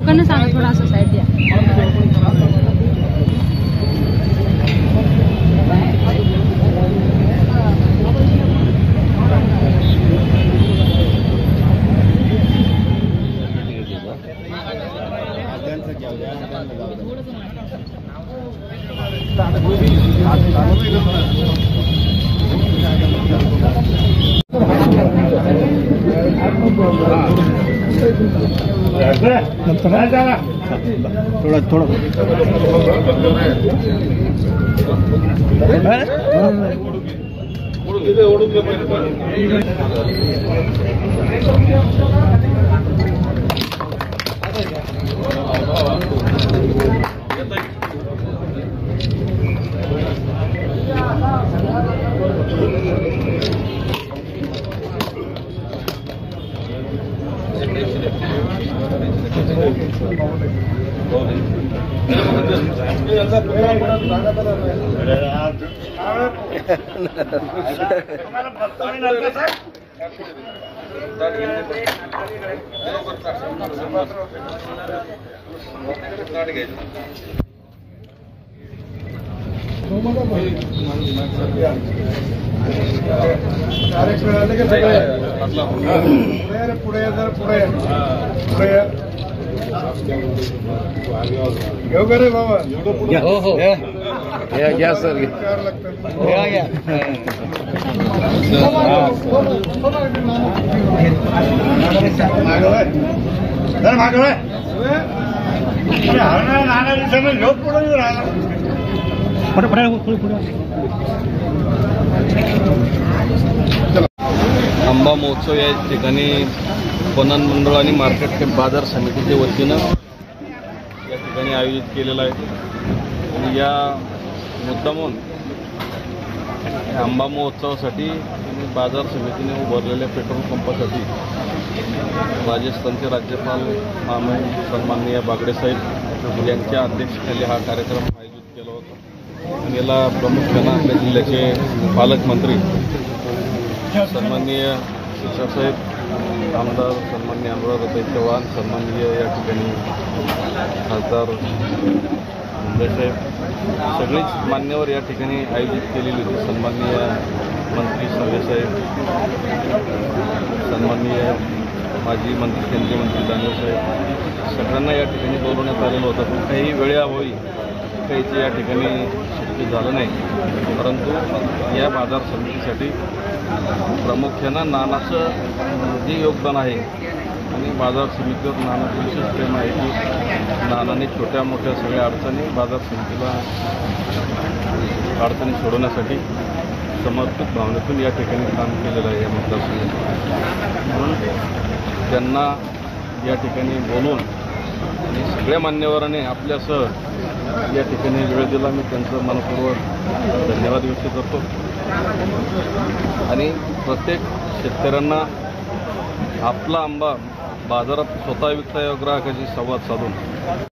लोकांना सांगा थोड़ा सा साइड द्या। थोड़ा थोड़ा घेऊ का रे बाबा? हो हो घ्या सर घ्या आंबा महोत्सव या ठिकाणी पणन मंडळ आणि मार्केट कॅम्प बाजार समितीच्या वतीनं या ठिकाणी आयोजित केलेला आहे। आणि या मुद्दामून आंबा महोत्सवासाठी बाजार समितीने उभारलेल्या पेट्रोल पंपासाठी राजस्थानचे राज्यपाल महामहिम सन्माननीय बागडे साहेब यांच्या अध्यक्षतेखाली हा कार्यक्रम आयोजित केला होता। आणि याला प्रमुख्यानं आपल्या जिल्ह्याचे पालकमंत्री सन्माननीय शिवसाहेब आमदार सन्माननीय अनुराधाताई चव्हाण, सन्माननीय या ठिकाणी खासदार मुंडेसाहेब सगळीच मान्यवर या ठिकाणी आयोजित केलेली होती। सन्माननीय मंत्री संजयसाहेब, सन्माननीय माजी मंत्री केंद्रीय मंत्री दानवेसाहेब सगळ्यांना या ठिकाणी बोलवण्यात आलेलं होतं। पण काही वेळेअभावी काहीचे या ठिकाणी शक्य झालं नाही। परंतु या बाजार समितीसाठी प्रामुख्यानं नानाचं जे योगदान आहे आणि बाजार समितीवर नानाचं विशेष प्रेम आहे की नानाने छोट्या मोठ्या सगळ्या अडचणी बाजार समितीला अडचणी सोडवण्यासाठी समर्पित भावनेतून या ठिकाणी काम केलेलं आहे या मतदारसंघात। म्हणून त्यांना या ठिकाणी बोलून आणि सगळ्या मान्यवरांनी आपल्यासह या ठिकाणी वेळ दिला। मी त्यांचं मनपूर्वक धन्यवाद व्यक्त करतो आणि प्रत्येक शेतकऱ्यांना आपला आंबा बाजारात स्वतः विकता यावा ग्राहकाशी संवाद साधून